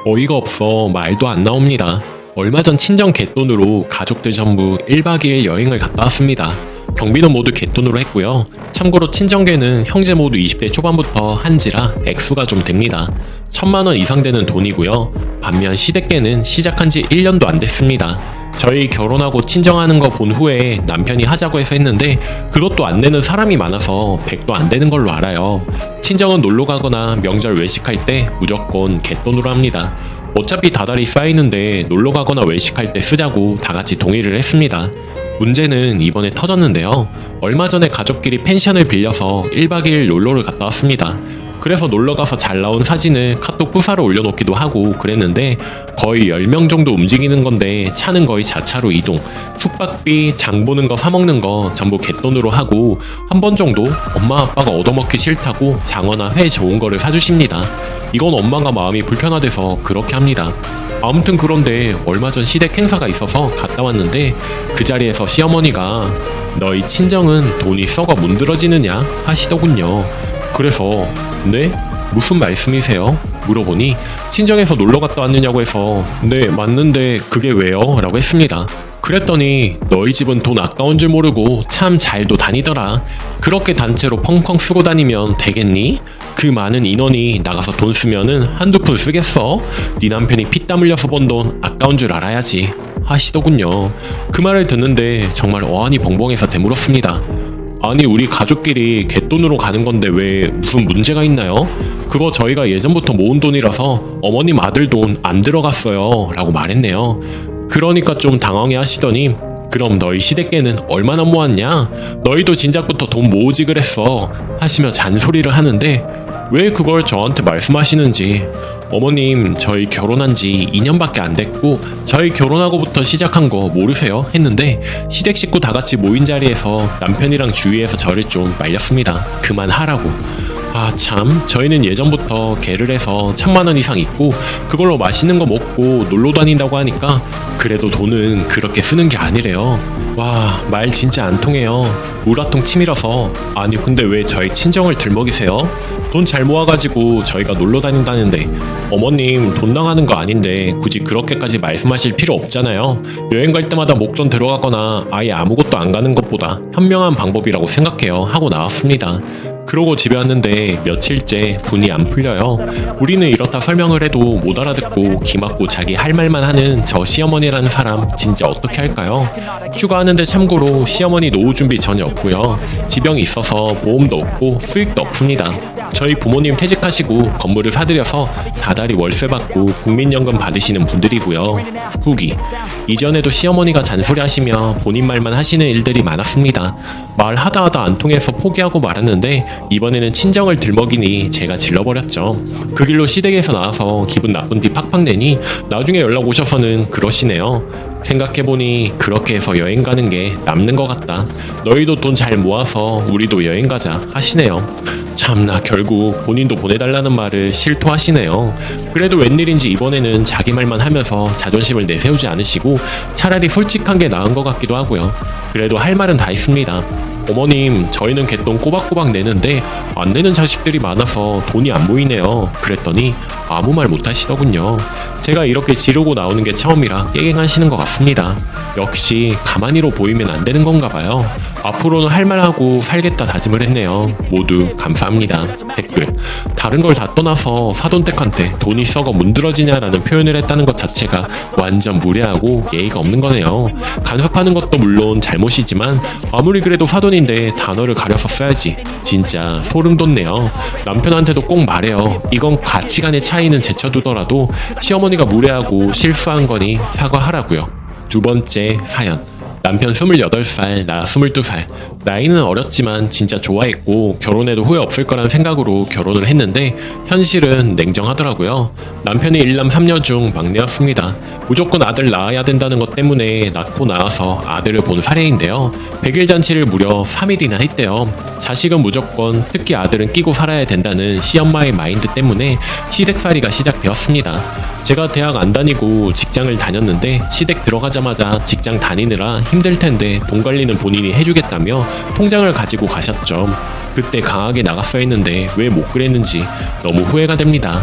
어이가 없어 말도 안 나옵니다. 얼마 전 친정 갯돈으로 가족들 전부 1박 2일 여행을 갔다 왔습니다. 경비는 모두 갯돈으로 했고요. 참고로 친정계는 형제 모두 20대 초반부터 한지라 액수가 좀 됩니다. 1000만원 이상 되는 돈이고요. 반면 시댁계는 시작한 지 1년도 안 됐습니다. 저희 결혼하고 친정하는 거 본 후에 남편이 하자고 해서 했는데 그것도 안 되는 사람이 많아서 100도 안 되는 걸로 알아요. 친정은 놀러 가거나 명절 외식할 때 무조건 갯돈으로 합니다. 어차피 다달이 쌓이는데 놀러 가거나 외식할 때 쓰자고 다 같이 동의를 했습니다. 문제는 이번에 터졌는데요. 얼마 전에 가족끼리 펜션을 빌려서 1박 2일 놀러를 갔다 왔습니다. 그래서 놀러가서 잘 나온 사진을 카톡 부사로 올려놓기도 하고 그랬는데 거의 10명 정도 움직이는 건데 차는 거의 자차로 이동, 숙박비, 장 보는 거 사먹는 거 전부 갯돈으로 하고 한 번 정도 엄마 아빠가 얻어먹기 싫다고 장어나 회 좋은 거를 사주십니다. 이건 엄마가 마음이 불편하대서 그렇게 합니다. 아무튼 그런데 얼마 전 시댁 행사가 있어서 갔다 왔는데 그 자리에서 시어머니가 너희 친정은 돈이 썩어 문드러지느냐 하시더군요. 그래서 네? 무슨 말씀이세요? 물어보니 친정에서 놀러 갔다 왔느냐고 해서 네 맞는데 그게 왜요? 라고 했습니다. 그랬더니 너희 집은 돈 아까운 줄 모르고 참 잘도 다니더라. 그렇게 단체로 펑펑 쓰고 다니면 되겠니? 그 많은 인원이 나가서 돈 쓰면은 한두 푼 쓰겠어? 네 남편이 피땀 흘려서 번 돈 아까운 줄 알아야지 하시더군요. 그 말을 듣는데 정말 어안이 벙벙해서 되물었습니다. 아니 우리 가족끼리 갯돈으로 가는 건데 왜 무슨 문제가 있나요? 그거 저희가 예전부터 모은 돈이라서 어머님 아들 돈 안 들어갔어요 라고 말했네요. 그러니까 좀 당황해 하시더니 그럼 너희 시댁계는 얼마나 모았냐? 너희도 진작부터 돈 모으지 그랬어 하시며 잔소리를 하는데 왜 그걸 저한테 말씀하시는지. 어머님 저희 결혼한 지 2년밖에 안 됐고 저희 결혼하고부터 시작한 거 모르세요? 했는데 시댁 식구 다 같이 모인 자리에서 남편이랑 주위에서 저를 좀 말렸습니다. 그만하라고. 아 참 저희는 예전부터 개를 해서 1000만원 이상 있고 그걸로 맛있는 거 먹고 놀러 다닌다고 하니까 그래도 돈은 그렇게 쓰는 게 아니래요. 와 말 진짜 안 통해요. 우라통 치밀어서 아니 근데 왜 저희 친정을 들먹이세요? 돈 잘 모아가지고 저희가 놀러 다닌다는데 어머님 돈 나가는 거 아닌데 굳이 그렇게까지 말씀하실 필요 없잖아요. 여행 갈 때마다 목돈 들어가거나 아예 아무것도 안 가는 것보다 현명한 방법이라고 생각해요 하고 나왔습니다. 그러고 집에 왔는데 며칠째 분이 안 풀려요. 우리는 이렇다 설명을 해도 못 알아듣고 기막고 자기 할 말만 하는 저 시어머니라는 사람 진짜 어떻게 할까요? 휴가하는데 참고로 시어머니 노후 준비 전혀 없고요. 지병이 있어서 보험도 없고 수익도 없습니다. 저희 부모님 퇴직하시고 건물을 사들여서 다달이 월세 받고 국민연금 받으시는 분들이고요. 후기 이전에도 시어머니가 잔소리하시며 본인 말만 하시는 일들이 많았습니다. 말하다 안 통해서 포기하고 말았는데 이번에는 친정을 들먹이니 제가 질러버렸죠. 그 길로 시댁에서 나와서 기분 나쁜 뒤 팍팍 내니 나중에 연락 오셔서는 그러시네요. 생각해보니 그렇게 해서 여행 가는 게 남는 것 같다. 너희도 돈 잘 모아서 우리도 여행 가자 하시네요. 참나 결국 본인도 보내달라는 말을 실토하시네요. 그래도 웬일인지 이번에는 자기 말만 하면서 자존심을 내세우지 않으시고 차라리 솔직한 게 나은 것 같기도 하고요. 그래도 할 말은 다 있습니다. 어머님 저희는 갯돈 꼬박꼬박 내는데 안 내는 자식들이 많아서 돈이 안 모이네요. 그랬더니 아무 말 못 하시더군요. 제가 이렇게 지르고 나오는 게 처음이라 깨갱하시는 것 같습니다. 역시 가만히로 보이면 안 되는 건가 봐요. 앞으로는 할 말하고 살겠다 다짐을 했네요. 모두 감사합니다. 댓글 다른 걸 다 떠나서 사돈댁한테 돈이 썩어 문드러지냐라는 표현을 했다는 것 자체가 완전 무례하고 예의가 없는 거네요. 간섭하는 것도 물론 잘못이지만 아무리 그래도 사돈인데 단어를 가려서 써야지. 진짜 소름 돋네요. 남편한테도 꼭 말해요. 이건 가치관의 차이는 제쳐두더라도 시어머니가 무례하고 실수한 거니 사과하라고요. 두 번째 사연. 남편 28살, 나 22살. 나이는 어렸지만 진짜 좋아했고 결혼해도 후회 없을 거란 생각으로 결혼을 했는데 현실은 냉정하더라고요. 남편이 1남 3녀 중 막내였습니다. 무조건 아들 낳아야 된다는 것 때문에 낳고 나와서 아들을 본 사례인데요. 100일 잔치를 무려 3일이나 했대요. 자식은 무조건, 특히 아들은 끼고 살아야 된다는 시엄마의 마인드 때문에 시댁살이가 시작되었습니다. 제가 대학 안 다니고 직장을 다녔는데 시댁 들어가자마자 직장 다니느라 힘들 텐데 돈 관리는 본인이 해주겠다며 통장을 가지고 가셨죠. 그때 강하게 나갔어야 했는데 왜 못 그랬는지 너무 후회가 됩니다.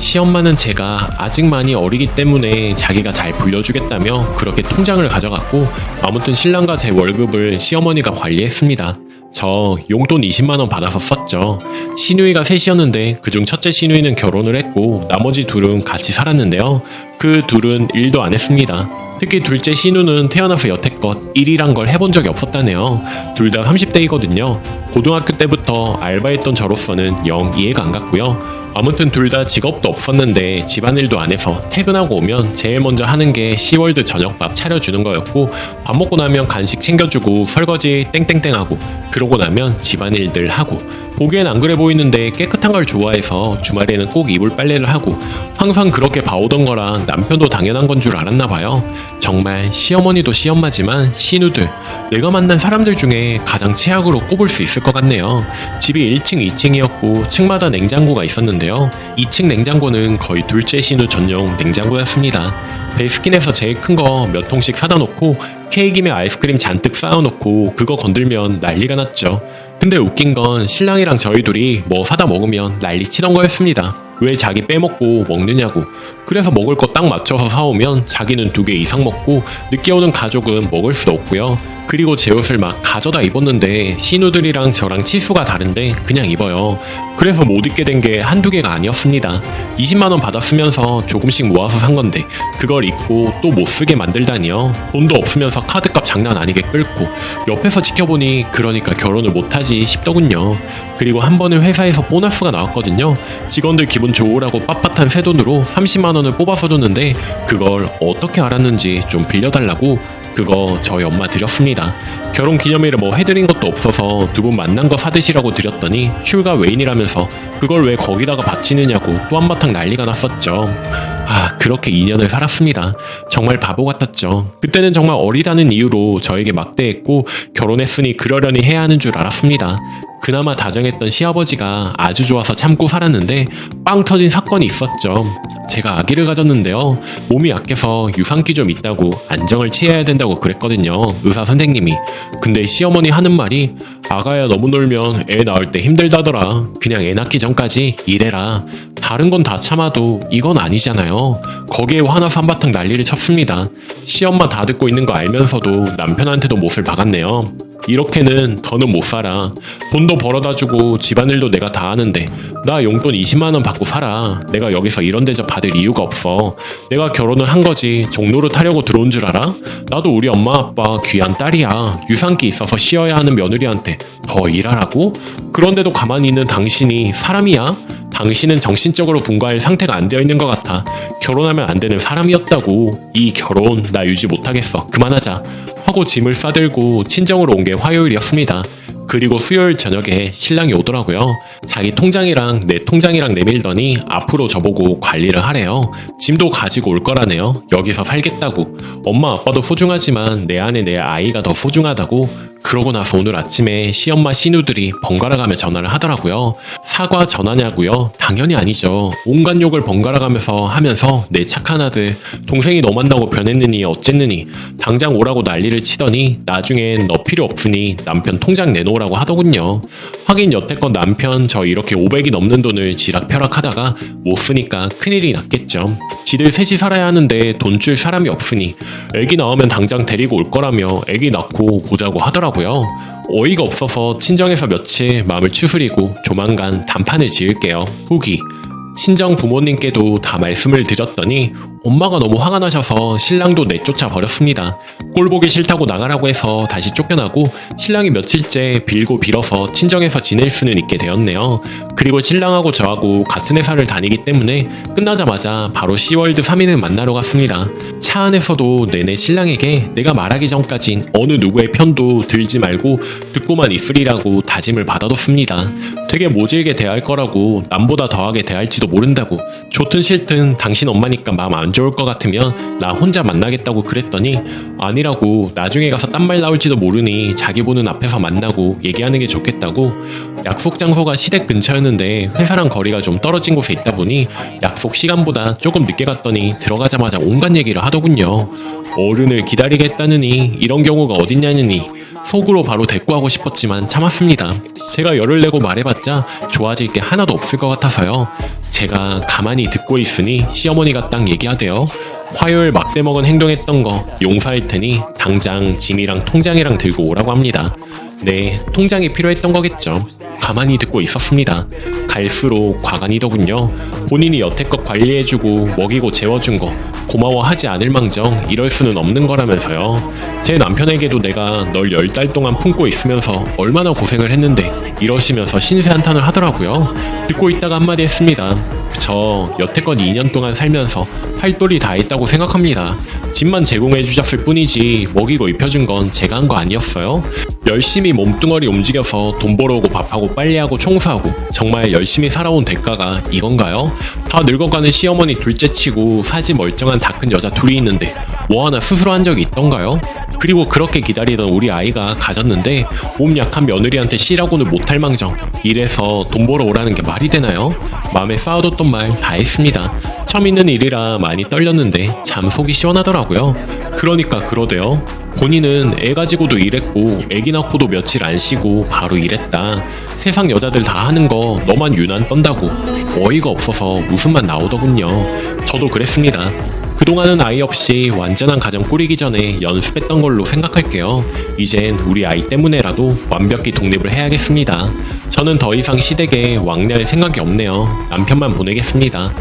시엄마는 제가 아직 많이 어리기 때문에 자기가 잘 불려주겠다며 그렇게 통장을 가져갔고, 아무튼 신랑과 제 월급을 시어머니가 관리했습니다. 저 용돈 20만원 받아서 썼죠. 시누이가 셋이었는데 그중 첫째 시누이는 결혼을 했고 나머지 둘은 같이 살았는데요. 그 둘은 일도 안 했습니다. 특히 둘째 시누는 태어나서 여태껏 일이란 걸 해본 적이 없었다네요. 둘 다 30대이거든요. 고등학교 때부터 알바했던 저로서는 영 이해가 안 갔고요. 아무튼 둘 다 직업도 없었는데 집안일도 안 해서 퇴근하고 오면 제일 먼저 하는 게 시월드 저녁밥 차려주는 거였고, 밥 먹고 나면 간식 챙겨주고 설거지 땡땡땡하고, 그러고 나면 집안일들 하고, 보기엔 안 그래 보이는데 깨끗한 걸 좋아해서 주말에는 꼭 이불 빨래를 하고, 항상 그렇게 봐오던 거랑 남편도 당연한 건 줄 알았나 봐요. 정말 시어머니도 시엄마지만 시누들, 내가 만난 사람들 중에 가장 최악으로 꼽을 수 있을 것 같네요. 집이 1층, 2층이었고 층마다 냉장고가 있었는데요. 2층 냉장고는 거의 둘째 시누 전용 냉장고였습니다. 베스킨에서 제일 큰 거 몇 통씩 사다 놓고 케이크에 아이스크림 잔뜩 쌓아놓고 그거 건들면 난리가 났죠. 근데 웃긴 건 신랑이랑 저희 둘이 뭐 사다 먹으면 난리 치던 거였습니다. 왜 자기 빼먹고 먹느냐고. 그래서 먹을 거 딱 맞춰서 사오면 자기는 2개 이상 먹고 늦게 오는 가족은 먹을 수도 없고요. 그리고 제 옷을 막 가져다 입었는데 시누들이랑 저랑 치수가 다른데 그냥 입어요. 그래서 못 입게 된 게 한두 개가 아니었습니다. 20만원 받았으면서 조금씩 모아서 산 건데 그걸 입고 또 못 쓰게 만들다니요. 돈도 없으면서 카드값 장난 아니게 끌고, 옆에서 지켜보니 그러니까 결혼을 못하지 싶더군요. 그리고 한 번은 회사에서 보너스가 나왔거든요. 직원들 기분 좋으라고 빳빳한 새 돈으로 30만원을 뽑아서 줬는데 그걸 어떻게 알았는지 좀 빌려달라고 그거 저희 엄마 드렸습니다. 결혼 기념일에 뭐 해드린 것도 없어서 두 분 만난 거 사드시라고 드렸더니 슈가 외인이라면서 그걸 왜 거기다가 바치느냐고 또 한바탕 난리가 났었죠. 아, 그렇게 2년을 살았습니다. 정말 바보 같았죠. 그때는 정말 어리다는 이유로 저에게 막대했고 결혼했으니 그러려니 해야 하는 줄 알았습니다. 그나마 다정했던 시아버지가 아주 좋아서 참고 살았는데 빵 터진 사건이 있었죠. 제가 아기를 가졌는데요. 몸이 약해서 유산기 좀 있다고 안정을 취해야 된다고 그랬거든요. 의사 선생님이. 근데 시어머니 하는 말이 아가야 너무 놀면 애 낳을 때 힘들다더라. 그냥 애 낳기 전까지 일해라. 다른 건 다 참아도 이건 아니잖아요. 거기에 화나서 한바탕 난리를 쳤습니다. 시엄마 다 듣고 있는 거 알면서도 남편한테도 못을 박았네요. 이렇게는 더는 못 살아. 돈도 벌어다 주고 집안일도 내가 다 하는데 나 용돈 20만원 받고 살아. 내가 여기서 이런 대접 받을 이유가 없어. 내가 결혼을 한 거지 종로를 타려고 들어온 줄 알아? 나도 우리 엄마 아빠 귀한 딸이야. 유산기 있어서 쉬어야 하는 며느리한테 더 일하라고? 그런데도 가만히 있는 당신이 사람이야? 당신은 정신적으로 분가할 상태가 안 되어 있는 것 같아. 결혼하면 안 되는 사람이었다고. 이 결혼 나 유지 못하겠어. 그만하자. 하고 짐을 싸들고 친정으로 온 게 화요일이었습니다. 그리고 수요일 저녁에 신랑이 오더라고요. 자기 통장이랑 내 통장이랑 내밀더니 앞으로 저보고 관리를 하래요. 짐도 가지고 올 거라네요. 여기서 살겠다고. 엄마 아빠도 소중하지만 내 안에 내 아이가 더 소중하다고. 그러고 나서 오늘 아침에 시엄마 시누들이 번갈아가며 전화를 하더라고요. 사과 전화냐고요? 당연히 아니죠. 온갖 욕을 번갈아가면서 하면서 내 착한 아들, 동생이 너 만나고 변했느니 어쨌느니 당장 오라고 난리를 치더니 나중엔 너 필요 없으니 남편 통장 내놓으라고 하더군요. 하긴 여태껏 남편 저 이렇게 500이 넘는 돈을 지락펴락하다가 못 쓰니까 큰일이 났겠죠. 지들 셋이 살아야 하는데 돈 줄 사람이 없으니 애기 나오면 당장 데리고 올 거라며 애기 낳고 보자고 하더라고요. 어이가 없어서 친정에서 며칠 마음을 추스리고 조만간 단판을 지을게요. 후기. 친정 부모님께도 다 말씀을 드렸더니 엄마가 너무 화가 나셔서 신랑도 내쫓아 버렸습니다. 꼴 보기 싫다고 나가라고 해서 다시 쫓겨나고 신랑이 며칠째 빌고 빌어서 친정에서 지낼 수는 있게 되었네요. 그리고 신랑하고 저하고 같은 회사를 다니기 때문에 끝나자마자 바로 시월드 3인을 만나러 갔습니다. 차 안에서도 내내 신랑에게 내가 말하기 전까진 어느 누구의 편도 들지 말고 듣고만 있으리라고 다짐을 받아뒀습니다. 되게 모질게 대할 거라고, 남보다 더하게 대할지도 모른다고, 좋든 싫든 당신 엄마니까 마음 안 좋을 것 같으면 나 혼자 만나겠다고 그랬더니 아니라고, 나중에 가서 딴 말 나올지도 모르니 자기 보는 앞에서 만나고 얘기하는 게 좋겠다고. 약속 장소가 시댁 근처였는데 회사랑 거리가 좀 떨어진 곳에 있다 보니 약속 시간보다 조금 늦게 갔더니 들어가자마자 온갖 얘기를 하더군요. 어른을 기다리게 했다느니 이런 경우가 어딨냐느니. 속으로 바로 대꾸하고 싶었지만 참았습니다. 제가 열을 내고 말해봤자 좋아질 게 하나도 없을 것 같아서요. 제가 가만히 듣고 있으니 시어머니가 딱 얘기하대요. 화요일 막대 먹은 행동했던 거 용서할 테니 당장 짐이랑 통장이랑 들고 오라고 합니다. 네, 통장이 필요했던 거겠죠. 가만히 듣고 있었습니다. 갈수록 과간이더군요. 본인이 여태껏 관리해주고 먹이고 재워준 거 고마워하지 않을 망정 이럴 수는 없는 거라면서요. 제 남편에게도 내가 널 10달 동안 품고 있으면서 얼마나 고생을 했는데 이러시면서 신세 한탄을 하더라고요. 듣고 있다가 한마디 했습니다. 저 여태껏 2년 동안 살면서 팔돌이 다 했다고 생각합니다. 집만 제공해 주셨을 뿐이지 먹이고 입혀준 건 제가 한 거 아니었어요? 열심히 몸뚱어리 움직여서 돈 벌어오고 밥하고 빨래하고 청소하고 정말 열심히 살아온 대가가 이건가요? 다 늙어가는 시어머니 둘째치고 사지 멀쩡한 다 큰 여자 둘이 있는데 뭐 하나 스스로 한 적이 있던가요? 그리고 그렇게 기다리던 우리 아이가 가졌는데 몸 약한 며느리한테 씨라고는 못할 망정 이래서 돈 벌어 오라는 게 말이 되나요? 마음에 쌓아뒀던 말 다 했습니다. 처음 있는 일이라 많이 떨렸는데 참 속이 시원하더라고요. 그러니까 그러대요. 본인은 애 가지고도 일했고 애기 낳고도 며칠 안 쉬고 바로 일했다. 세상 여자들 다 하는 거 너만 유난 떤다고 어이가 없어서 웃음만 나오더군요. 저도 그랬습니다. 그동안은 아이 없이 완전한 가정 꾸리기 전에 연습했던 걸로 생각할게요. 이젠 우리 아이 때문에라도 완벽히 독립을 해야겠습니다. 저는 더 이상 시댁에 왕래할 생각이 없네요. 남편만 보내겠습니다.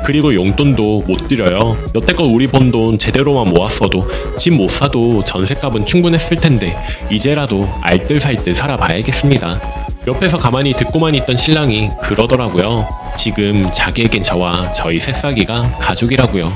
그리고 용돈도 못 드려요. 여태껏 우리 번 돈 제대로만 모았어도 집 못 사도 전셋값은 충분했을 텐데 이제라도 알뜰살뜰 살아봐야겠습니다. 옆에서 가만히 듣고만 있던 신랑이 그러더라고요. 지금 자기에겐 저와 저희 새싹이가 가족이라고요.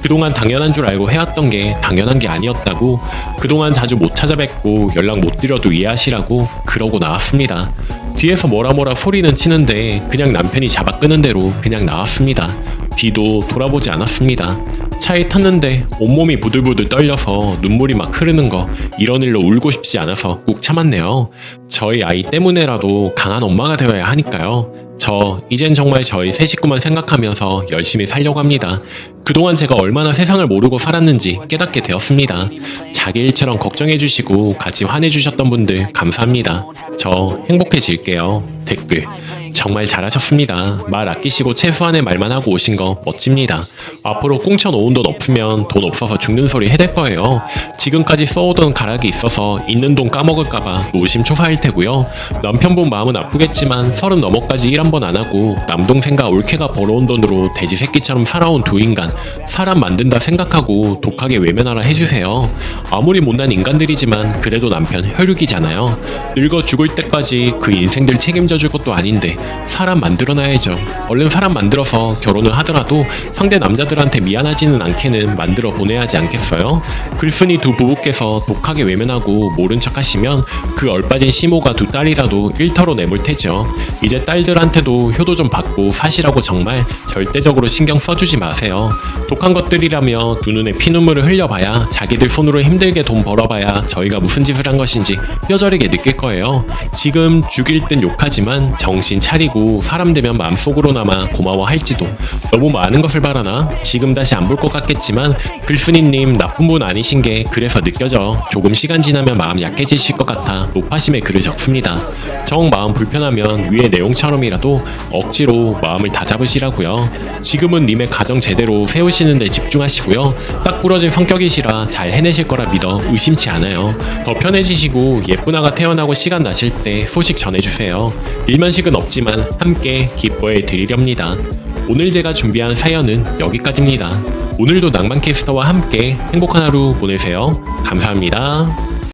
그동안 당연한 줄 알고 해왔던 게 당연한 게 아니었다고, 그동안 자주 못 찾아뵙고 연락 못 드려도 이해하시라고 그러고 나왔습니다. 뒤에서 뭐라 소리는 치는데 그냥 남편이 잡아 끄는 대로 그냥 나왔습니다. 뒤도 돌아보지 않았습니다. 차에 탔는데 온몸이 부들부들 떨려서 눈물이 막 흐르는 거, 이런 일로 울고 싶지 않아서 꾹 참았네요. 저희 아이 때문에라도 강한 엄마가 되어야 하니까요. 저 이젠 정말 저희 세 식구만 생각하면서 열심히 살려고 합니다. 그동안 제가 얼마나 세상을 모르고 살았는지 깨닫게 되었습니다. 자기 일처럼 걱정해주시고 같이 화내주셨던 분들 감사합니다. 저 행복해질게요. 댓글 정말 잘하셨습니다. 말 아끼시고 최소한의 말만 하고 오신 거 멋집니다. 앞으로 꽁쳐놓은 돈 없으면 돈 없어서 죽는 소리 해댈 거예요. 지금까지 써오던 가락이 있어서 있는 돈 까먹을까봐 노심초사할 테고요. 남편분 마음은 아프겠지만 30 넘어까지 일 한 번 안 하고 남동생과 올케가 벌어온 돈으로 돼지 새끼처럼 살아온 두 인간 사람 만든다 생각하고 독하게 외면하라 해주세요. 아무리 못난 인간들이지만 그래도 남편 혈육이잖아요. 늙어 죽을 때까지 그 인생들 책임져 줄 것도 아닌데 사람 만들어놔야죠. 얼른 사람 만들어서 결혼을 하더라도 상대 남자들한테 미안하지는 않게는 만들어 보내야 하지 않겠어요? 글쓴이 두 부부께서 독하게 외면하고 모른 척 하시면 그 얼빠진 시모가 두 딸이라도 일터로 내몰 테죠. 이제 딸들한테도 효도 좀 받고 사시라고 정말 절대적으로 신경 써주지 마세요. 독한 것들이라며 두 눈에 피눈물을 흘려봐야 자기들 손으로 힘들게 돈 벌어봐야 저희가 무슨 짓을 한 것인지 뼈저리게 느낄 거예요. 지금 죽일 듯 욕하지만 정신 차리고 사람 되면 마음속으로나마 고마워할지도. 너무 많은 것을 바라나? 지금 다시 안 볼 것 같겠지만 글쓴이님 나쁜 분 아니신 게 그래서 느껴져. 조금 시간 지나면 마음 약해지실 것 같아 높아심에 글을 적습니다. 정 마음 불편하면 위의 내용처럼이라도 억지로 마음을 다잡으시라고요. 지금은 님의 가정 제대로 세우시는 데 집중하시고요. 딱 부러진 성격이시라 잘 해내실 거라 믿어 의심치 않아요. 더 편해지시고 예쁜 아가 태어나고 시간 나실 때 소식 전해주세요. 일면식은 없지만 함께 기뻐해 드리렵니다. 오늘 제가 준비한 사연은 여기까지입니다. 오늘도 낭만캐스터와 함께 행복한 하루 보내세요. 감사합니다.